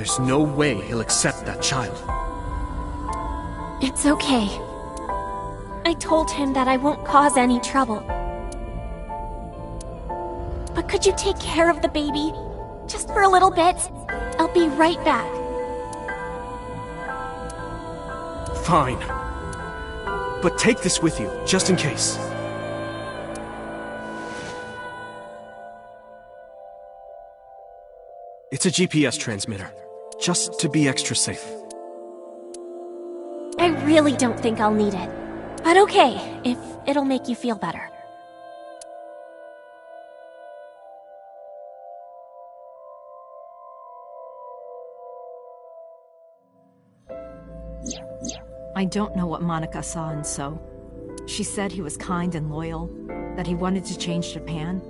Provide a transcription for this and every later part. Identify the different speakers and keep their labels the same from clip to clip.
Speaker 1: There's no way he'll accept that child.
Speaker 2: It's okay. I told him that I won't cause any trouble. But could you take care of the baby? Just for a little bit? I'll be right back.
Speaker 1: Fine. But take this with you, just in case. It's a GPS transmitter, just to be extra safe.
Speaker 2: I really don't think I'll need it. But okay, if it'll make you feel better.
Speaker 3: I don't know what Monica saw in So. She said he was kind and loyal, that he wanted to change Japan,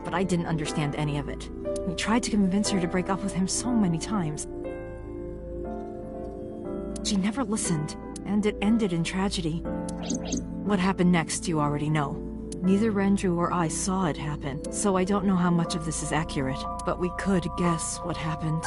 Speaker 3: but I didn't understand any of it. We tried to convince her to break up with him so many times. She never listened, and it ended in tragedy. What happened next, you already know. Neither Renju or I saw it happen, so I don't know how much of this is accurate, but we could guess what happened.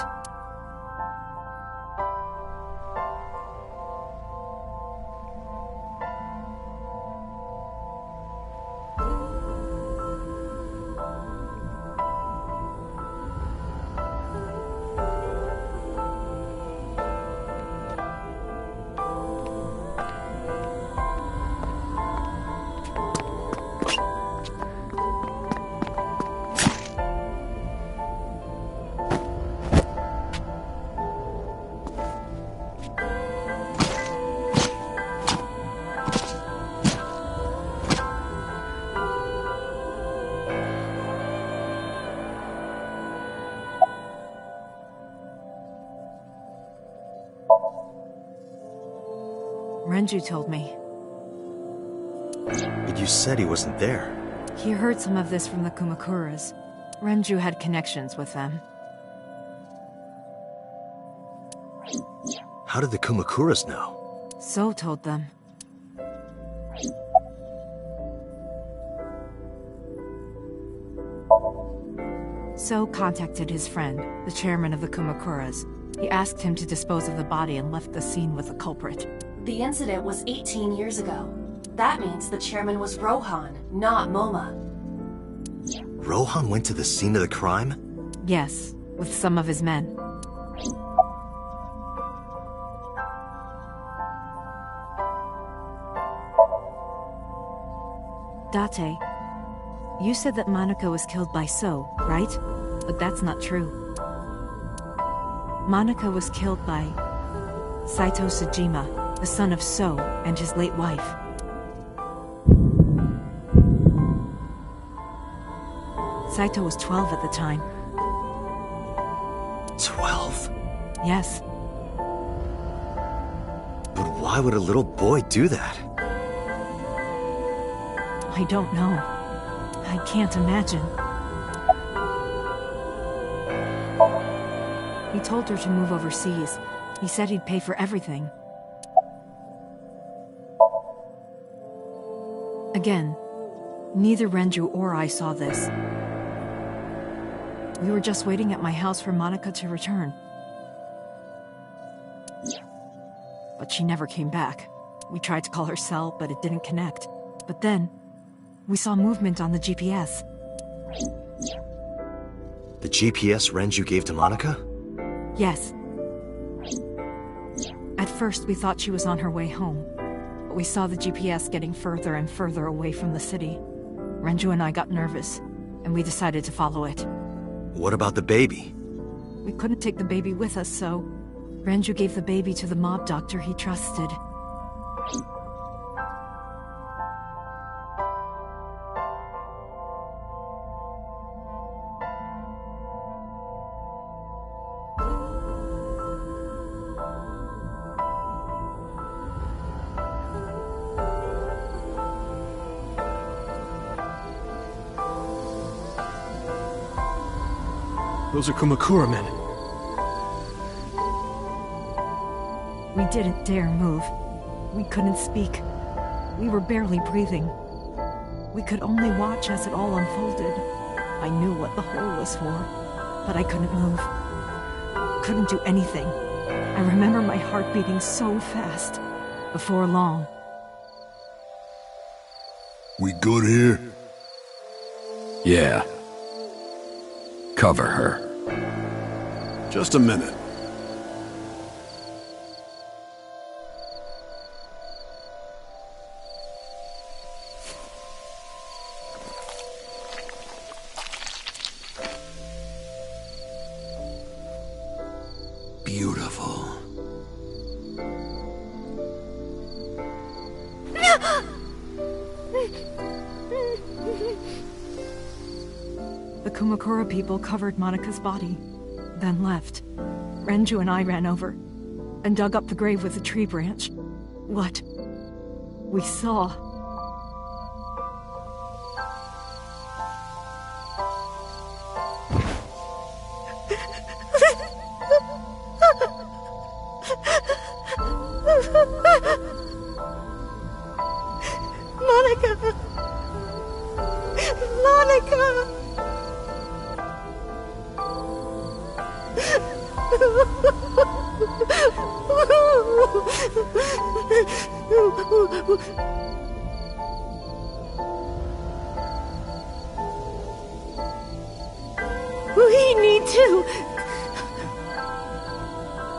Speaker 3: Renju told me.
Speaker 4: But you said he wasn't there.
Speaker 3: He heard some of this from the Kumakuras. Renju had connections with them.
Speaker 4: How did the Kumakuras know?
Speaker 3: So told them. So contacted his friend, the chairman of the Kumakuras. He asked him to dispose of the body and left the scene with the culprit.
Speaker 5: The incident was 18 years ago. That means the chairman was Rohan, not Moma.
Speaker 4: Rohan went to the scene of the crime?
Speaker 3: Yes, with some of his men. Date, you said that Monica was killed by So, right? But that's not true. Monica was killed by Saito Sejima, the son of So and his late wife. Saito was 12 at the time.
Speaker 4: 12?
Speaker 3: Yes.
Speaker 4: But why would a little boy do that?
Speaker 3: I don't know. I can't imagine. He told her to move overseas. He said he'd pay for everything. Again, neither Renju or I saw this. We were just waiting at my house for Monica to return. But she never came back. We tried to call her cell, but it didn't connect. But then, we saw movement on the GPS.
Speaker 4: The GPS Renju gave to Monica?
Speaker 3: Yes. At first, we thought she was on her way home. But we saw the GPS getting further and further away from the city. Renju and I got nervous, and we decided to follow it.
Speaker 4: What about the baby?
Speaker 3: We couldn't take the baby with us, so Renju gave the baby to the mob doctor he trusted.
Speaker 1: Those are Kumakura men.
Speaker 3: We didn't dare move. We couldn't speak. We were barely breathing. We could only watch as it all unfolded. I knew what the hole was for, but I couldn't move. couldn't do anything. I remember my heart beating so fast. Before long.
Speaker 6: We good here?
Speaker 7: Yeah. Cover her.
Speaker 6: Just a minute.
Speaker 4: Beautiful.
Speaker 3: The Kumakura people covered Monika's body, then left. Renju and I ran over, and dug up the grave with a tree branch. What we saw... Monika! Monika!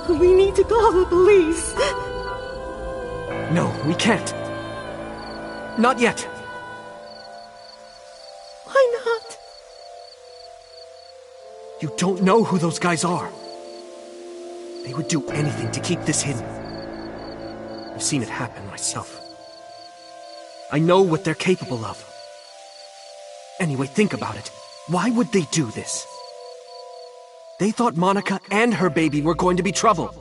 Speaker 3: We need to call the police.
Speaker 1: No, we can't. Not yet.
Speaker 3: Why not?
Speaker 1: You don't know who those guys are. They would do anything to keep this hidden. I've seen it happen myself. I know what they're capable of. Anyway, think about it. Why would they do this? They thought Monika and her baby were going to be trouble.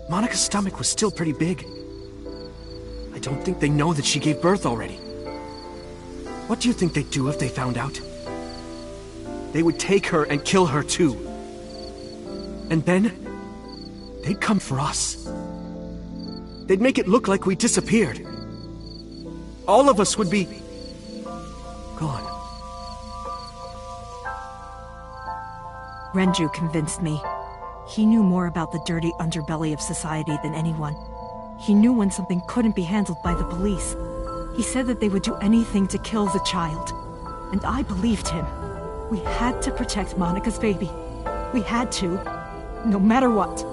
Speaker 1: Monika's stomach was still pretty big. I don't think they know that she gave birth already. What do you think they'd do if they found out? They would take her and kill her too. And then, they'd come for us. They'd make it look like we disappeared. All of us would be... gone.
Speaker 3: Renju convinced me. He knew more about the dirty underbelly of society than anyone. He knew when something couldn't be handled by the police. He said that they would do anything to kill the child. And I believed him. We had to protect Monika's baby. We had to, no matter what.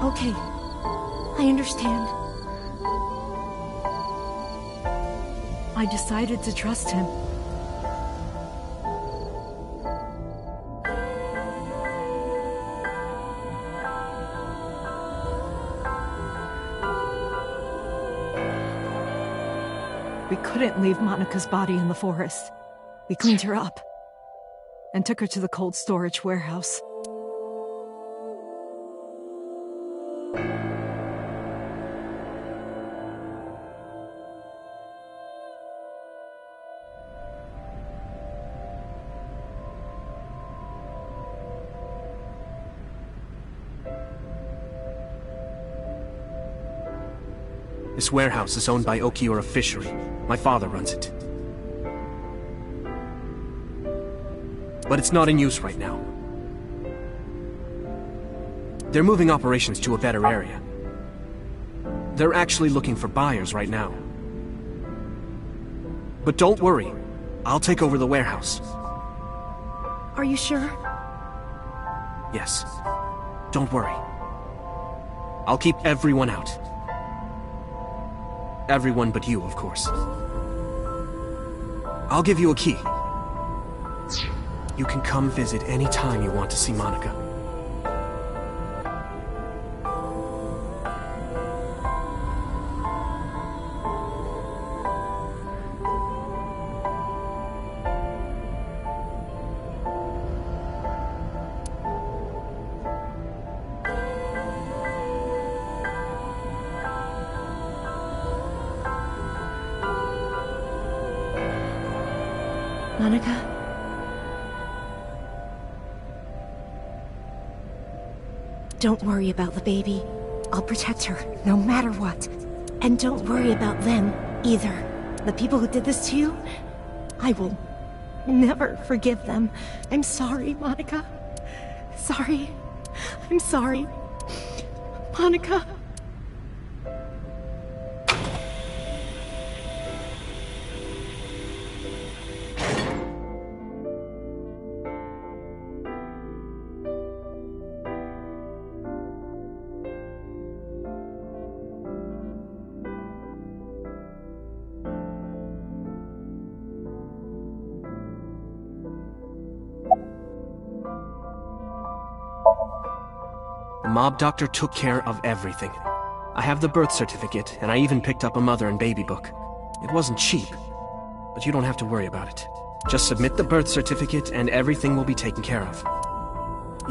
Speaker 2: Okay, I understand.
Speaker 3: I decided to trust him. We couldn't leave Monika's body in the forest. We cleaned her up and took her to the cold storage warehouse.
Speaker 1: This warehouse is owned by Okiura Fishery. My father runs it. But it's not in use right now. They're moving operations to a better area. They're actually looking for buyers right now. But don't worry, I'll take over the warehouse.
Speaker 2: Are you sure?
Speaker 1: Yes. Don't worry. I'll keep everyone out. Everyone but you, of course. I'll give you a key. You can come visit any time you want to see Monika.
Speaker 2: Monika? Don't worry about the baby. I'll protect her, no matter what. And don't worry about them, either. The people who did this to you, I will
Speaker 8: never forgive them. I'm sorry, Monica. Sorry. I'm sorry. Monica.
Speaker 1: The mob doctor took care of everything. I have the birth certificate, and I even picked up a mother and baby book. It wasn't cheap, but you don't have to worry about it. Just submit the birth certificate and everything will be taken care of.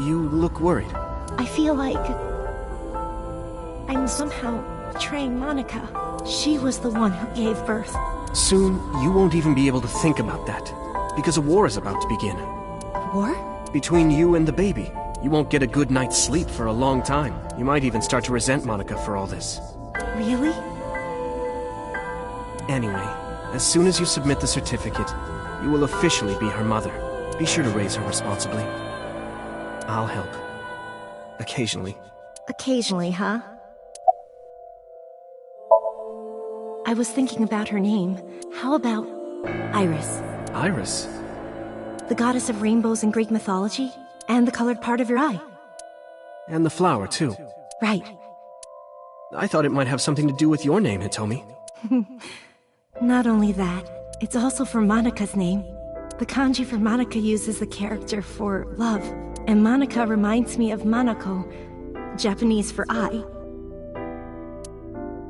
Speaker 1: You look worried.
Speaker 8: I feel like I'm somehow betraying Monica. She was the one who gave birth.
Speaker 1: Soon, you won't even be able to think about that, because a war is about to begin.
Speaker 8: War?
Speaker 1: Between you and the baby. You won't get a good night's sleep for a long time. You might even start to resent Monica for all this.
Speaker 8: Really?
Speaker 1: Anyway, as soon as you submit the certificate, you will officially be her mother. Be sure to raise her responsibly. I'll help. Occasionally.
Speaker 8: Occasionally, huh? I was thinking about her name. How about Iris?
Speaker 1: Iris?
Speaker 8: The goddess of rainbows in Greek mythology? And the colored part of your eye.
Speaker 1: And the flower, too.
Speaker 8: Right.
Speaker 1: I thought it might have something to do with your name, Hitomi.
Speaker 8: Not only that, it's also for Monica's name. The kanji for Monica uses the character for love, and Monica reminds me of Manako, Japanese for eye.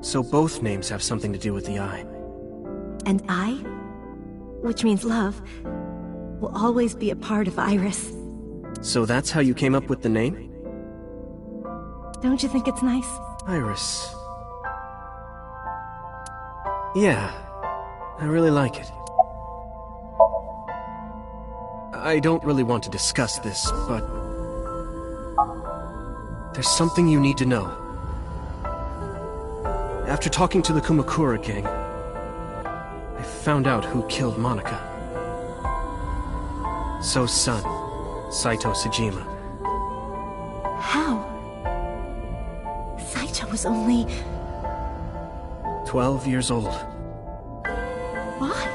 Speaker 1: So both names have something to do with the eye.
Speaker 8: And eye, which means love, will always be a part of Iris.
Speaker 1: So that's how you came up with the name?
Speaker 8: Don't you think it's nice?
Speaker 1: Iris. Yeah, I really like it. I don't really want to discuss this, but there's something you need to know. After talking to the Kumakura gang, I found out who killed Monica. So's son, Saito Sejima.
Speaker 8: How? Saito was only
Speaker 1: 12 years old.
Speaker 8: Why?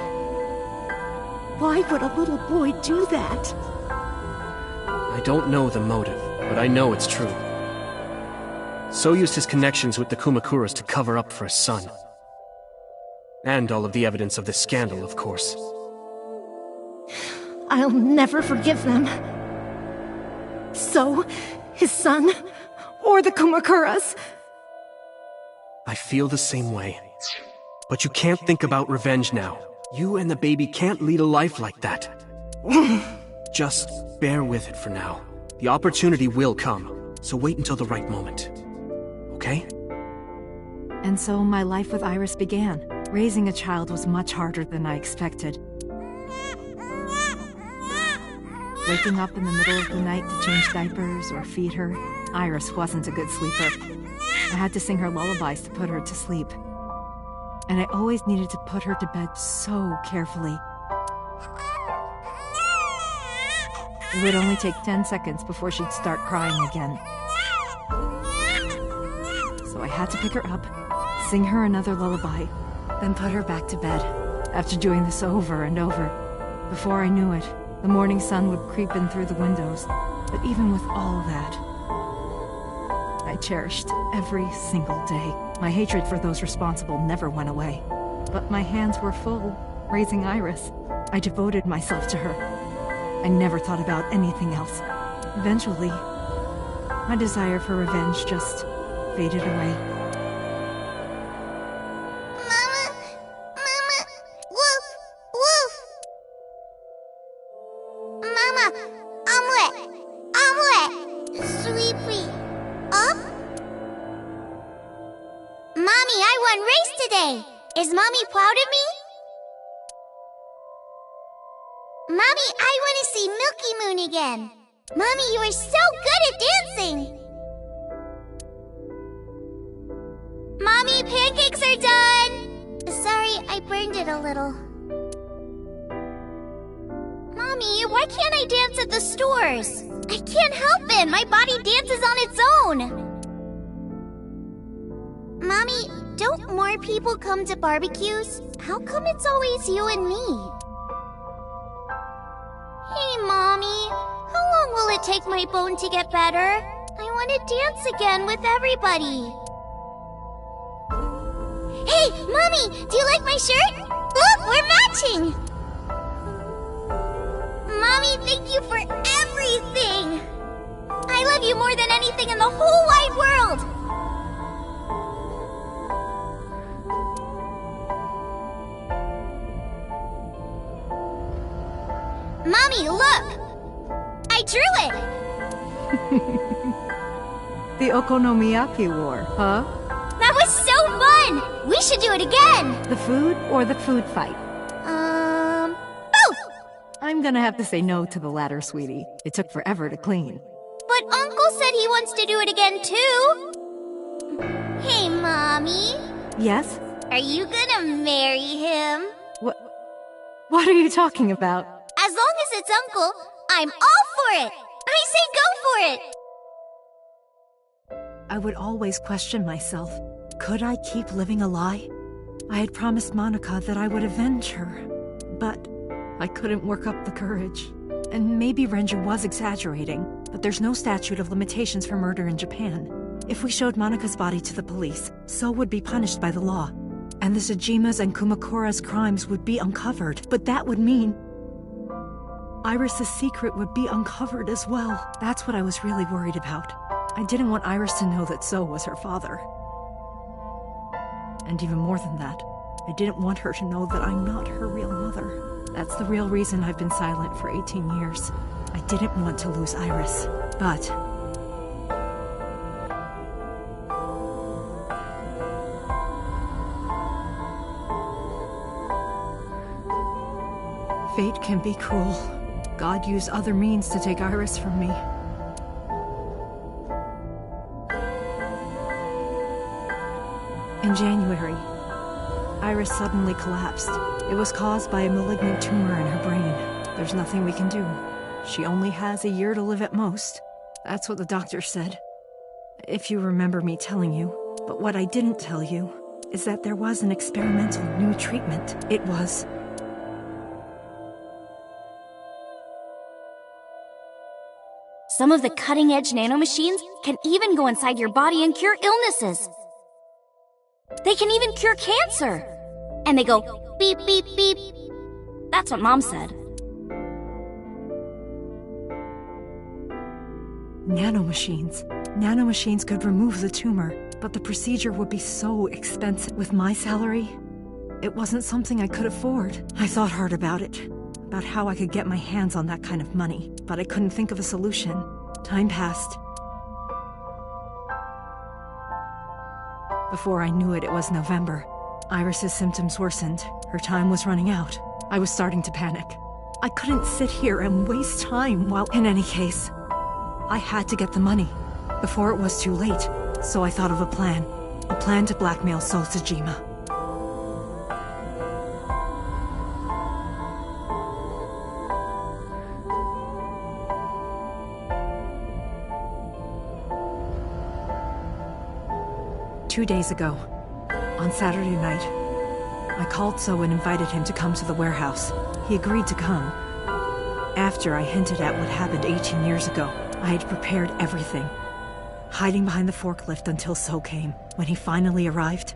Speaker 8: Why would a little boy do that?
Speaker 1: I don't know the motive, but I know it's true. So used his connections with the Kumakuras to cover up for his son. And all of the evidence of this scandal, of course.
Speaker 8: I'll never forgive them. So, his son, or the Kumakuras.
Speaker 1: I feel the same way. But you can't think about revenge now. You and the baby can't lead a life like that. Just bear with it for now. The opportunity will come, so wait until the right moment. Okay?
Speaker 3: And so my life with Iris began. Raising a child was much harder than I expected. Waking up in the middle of the night to change diapers or feed her, Iris wasn't a good sleeper. I had to sing her lullabies to put her to sleep. And I always needed to put her to bed so carefully. It would only take 10 seconds before she'd start crying again. So I had to pick her up, sing her another lullaby, then put her back to bed. After doing this over and over, before I knew it, the morning sun would creep in through the windows. But even with all that, I cherished every single day. My hatred for those responsible never went away. But my hands were full, raising Iris. I devoted myself to her. I never thought about anything else. Eventually, my desire for revenge just faded away.
Speaker 9: Mama! Mama! Woof! Woof! Mama! Omelette! Omelette! Sleepy. Up? Mommy, I won race today! Is Mommy proud of me? Mommy, I want to see Milky Moon again! Mommy, you are so good at dancing! Mommy, pancakes are done! Sorry, I burned it a little. Mommy, why can't I dance at the stores? I can't help it. My body dances on its own. Mommy, don't more people come to barbecues? How come it's always you and me? Hey, Mommy. How long will it take my bone to get better? I want to dance again with everybody. Hey, Mommy, do you like my shirt? Look, we're matching! Mommy, thank you for everything! I love you more than anything in the whole wide world! Mommy, look! I drew it!
Speaker 3: The Okonomiyaki War, huh?
Speaker 9: That was so fun! We should do it again!
Speaker 3: The food or the food fight?
Speaker 9: Both!
Speaker 3: I'm gonna have to say no to the latter, sweetie. It took forever to clean.
Speaker 9: But Uncle said he wants to do it again, too! Hey, Mommy.
Speaker 3: Yes?
Speaker 9: Are you gonna marry him?
Speaker 3: What are you talking about?
Speaker 9: As long as it's Uncle, I'm all for it! I say go for it!
Speaker 3: I would always question myself. Could I keep living a lie? I had promised Monica that I would avenge her, but I couldn't work up the courage. And maybe Renju was exaggerating, but there's no statute of limitations for murder in Japan. If we showed Monica's body to the police, So would be punished by the law. And the Tsujima's and Kumakura's crimes would be uncovered, but that would mean Iris's secret would be uncovered as well. That's what I was really worried about. I didn't want Iris to know that So was her father. And even more than that, I didn't want her to know that I'm not her real mother. That's the real reason I've been silent for 18 years. I didn't want to lose Iris, but fate can be cruel. God used other means to take Iris from me. In January, Iris suddenly collapsed. It was caused by a malignant tumor in her brain. There's nothing we can do. She only has a year to live at most. That's what the doctor said. If you remember me telling you. But what I didn't tell you is that there was an experimental new treatment. It was...
Speaker 2: Some of the cutting-edge nanomachines can even go inside your body and cure illnesses. They can even cure cancer. And they go beep, beep, beep. That's what Mom said.
Speaker 3: Nanomachines. Nanomachines could remove the tumor, but the procedure would be so expensive. With my salary, it wasn't something I could afford. I thought hard about it, about how I could get my hands on that kind of money, but I couldn't think of a solution. Time passed. Before I knew it, it was November. Iris's symptoms worsened. Her time was running out. I was starting to panic. I couldn't sit here and waste time while... In any case, I had to get the money before it was too late. So I thought of a plan to blackmail Sol Tsujima. Two days ago, on Saturday night, I called So and invited him to come to the warehouse. He agreed to come. After I hinted at what happened 18 years ago, I had prepared everything, hiding behind the forklift until So came. When he finally arrived,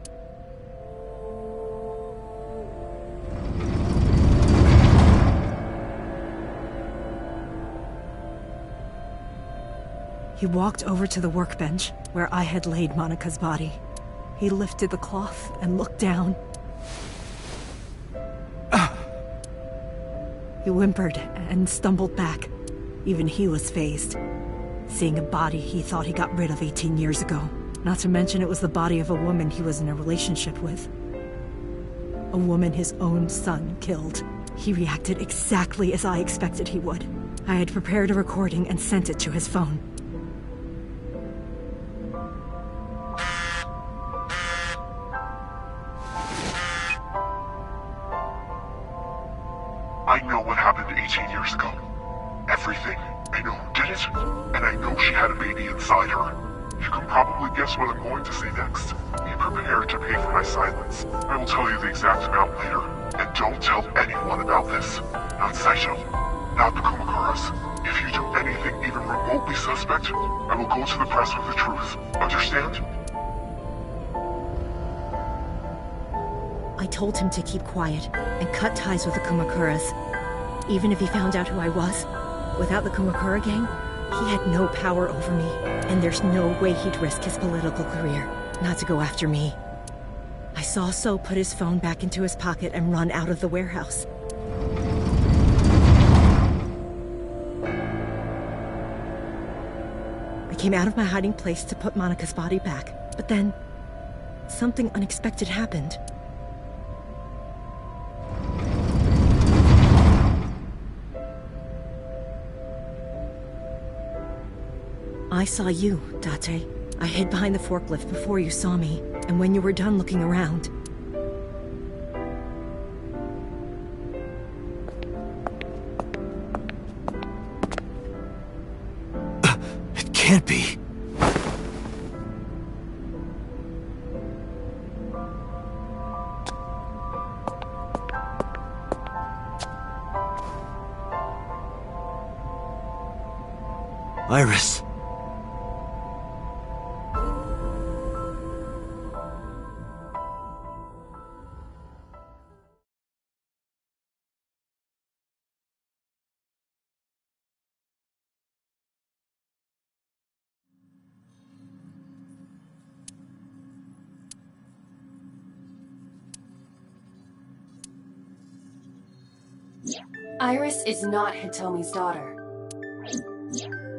Speaker 3: he walked over to the workbench where I had laid Monica's body. He lifted the cloth and looked down. He whimpered and stumbled back. Even he was fazed, seeing a body he thought he got rid of 18 years ago. Not to mention it was the body of a woman he was in a relationship with. A woman his own son killed. He reacted exactly as I expected he would. I had prepared a recording and sent it to his phone.
Speaker 10: I know what happened 18 years everything. I know who did it, and I know she had a baby inside her. You can probably guess what I'm going to say next. Be prepared to pay for my silence. I will tell you the exact amount later. And don't tell anyone about this. Not Saito. Not the Kumakuras. If you do anything even remotely suspect, I will go to the press with the truth. Understand?
Speaker 8: I told him to keep quiet and cut ties with the Kumakuras. Even if he found out who I was, without the Kumakura gang, he had no power over me, and there's no way he'd risk his political career not to go after me. I saw So put his phone back into his pocket and run out of the warehouse. I came out of my hiding place to put Monika's body back, but then something unexpected happened. I saw you, Date. I hid behind the forklift before you saw me, and when you were done looking around...
Speaker 1: It can't be. Iris.
Speaker 5: Iris is not Hitomi's daughter.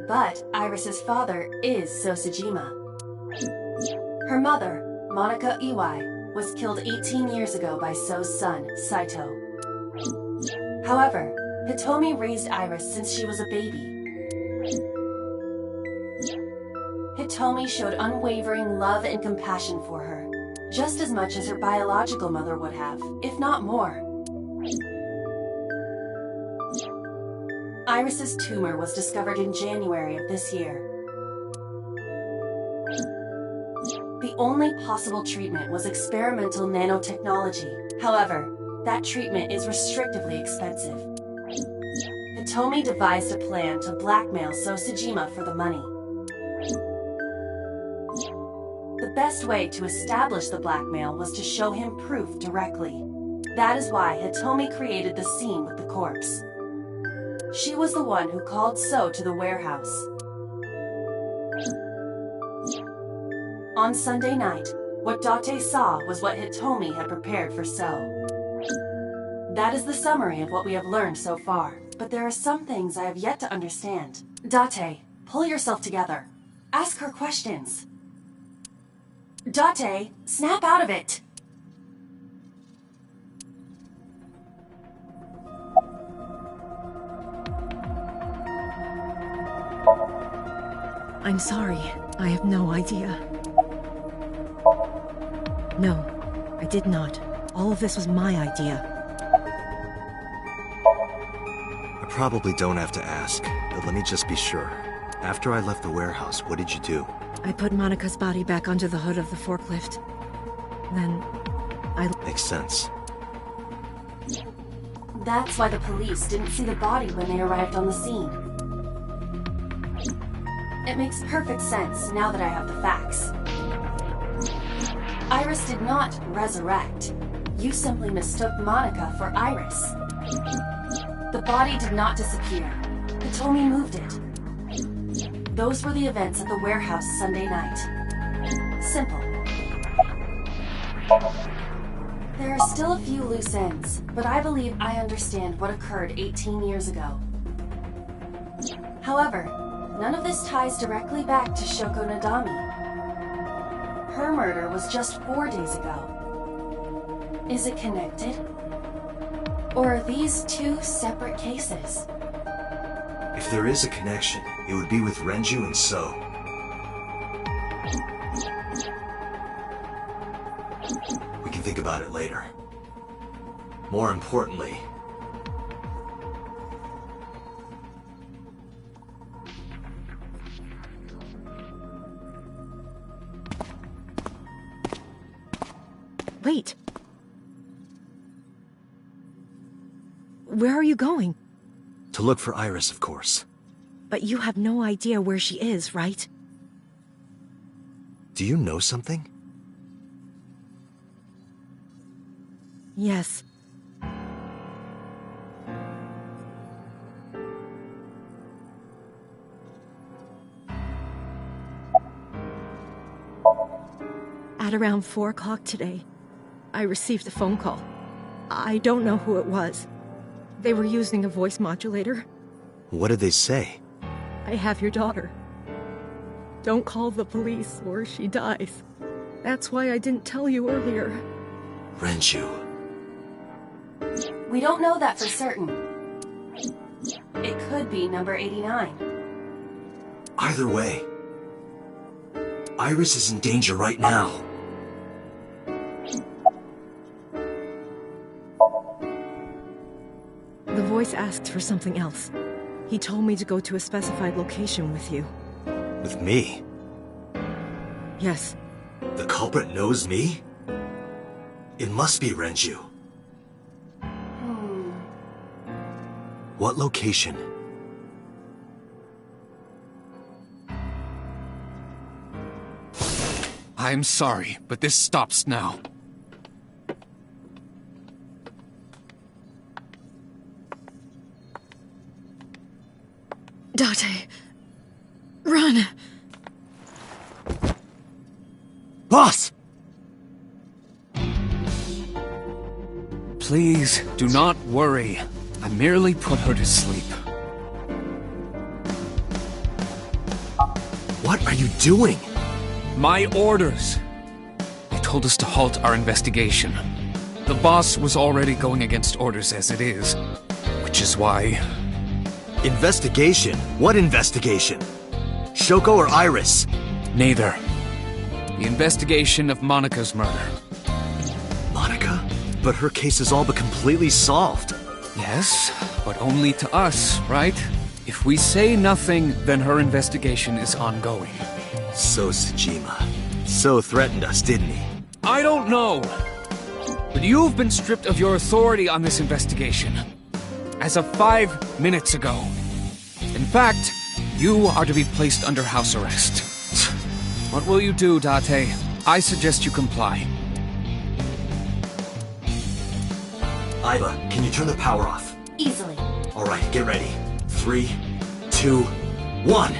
Speaker 5: But Iris's father is Sosajima. Her mother, Monika Iwai, was killed 18 years ago by So's son, Saito. However, Hitomi raised Iris since she was a baby. Hitomi showed unwavering love and compassion for her, just as much as her biological mother would have, if not more. Iris's tumor was discovered in January of this year. The only possible treatment was experimental nanotechnology. However, that treatment is restrictively expensive. Hitomi devised a plan to blackmail Sosajima for the money. The best way to establish the blackmail was to show him proof directly. That is why Hitomi created the scene with the corpse. She was the one who called So to the warehouse. On Sunday night, what Date saw was what Hitomi had prepared for So. That is the summary of what we have learned so far, but there are some things I have yet to understand. Date, pull yourself together. Ask her questions. Date, snap out of it!
Speaker 8: I'm sorry. I have no idea. No, I did not. All of this was my idea.
Speaker 4: I probably don't have to ask, but let me just be sure. After I left the warehouse, what did you do?
Speaker 8: I put Monika's body back onto the hood of the forklift. Then, I...
Speaker 4: Makes sense.
Speaker 5: That's why the police didn't see the body when they arrived on the scene. It makes perfect sense now that I have the facts. Iris did not resurrect. You simply mistook Monika for Iris. The body did not disappear. Hitomi moved it. Those were the events at the warehouse Sunday night. Simple. There are still a few loose ends, but I believe I understand what occurred 18 years ago. However, none of this ties directly back to Shoko Nadami. Her murder was just 4 days ago. Is it connected? Or are these two separate cases?
Speaker 4: If there is a connection, it would be with Renju and So. We can think about it later. More importantly,
Speaker 3: Wait. Where are you going?
Speaker 4: To look for Iris, of course.
Speaker 3: But you have no idea where she is, right?
Speaker 4: Do you know something?
Speaker 3: Yes. At around 4 o'clock today, I received a phone call. I don't know who it was. They were using a voice modulator.
Speaker 4: What did they say?
Speaker 3: I have your daughter. Don't call the police or she dies. That's why I didn't tell you earlier.
Speaker 4: Renju.
Speaker 5: We don't know that for certain. It could be number 89.
Speaker 4: Either way, Iris is in danger right now.
Speaker 3: The voice asked for something else. He told me to go to a specified location with you.
Speaker 4: With me?
Speaker 3: Yes.
Speaker 4: The culprit knows me? It must be Renju. What location?
Speaker 11: I'm sorry, but this stops now.
Speaker 3: Date, run!
Speaker 4: Boss!
Speaker 11: Please, do not worry. I merely put her to sleep.
Speaker 4: What are you doing?
Speaker 11: My orders. They told us to halt our investigation. The boss was already going against orders as it is, which is why...
Speaker 4: Investigation? What investigation? Shoko or Iris?
Speaker 11: Neither. The investigation of Monika's murder.
Speaker 4: Monika? But her case is all but completely solved.
Speaker 11: Yes, but only to us, right? If we say nothing, then her investigation is ongoing.
Speaker 4: So Sejima. So threatened us, didn't he?
Speaker 11: I don't know. But you've been stripped of your authority on this investigation. As of 5 minutes ago. In fact, you are to be placed under house arrest. What will you do, Date? I suggest you comply.
Speaker 4: Aiba, can you turn the power off?
Speaker 5: Easily.
Speaker 4: Alright, get ready. 3, 2, 1!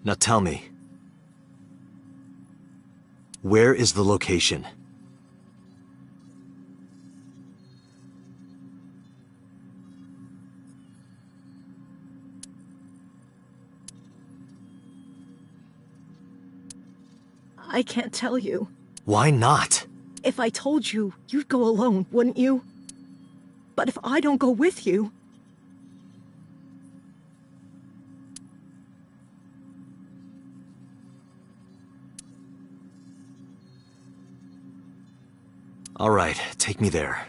Speaker 4: Now tell me, where is the location?
Speaker 3: I can't tell you.
Speaker 4: Why not?
Speaker 3: If I told you, you'd go alone, wouldn't you? But if I don't go with you...
Speaker 4: Alright, take me there.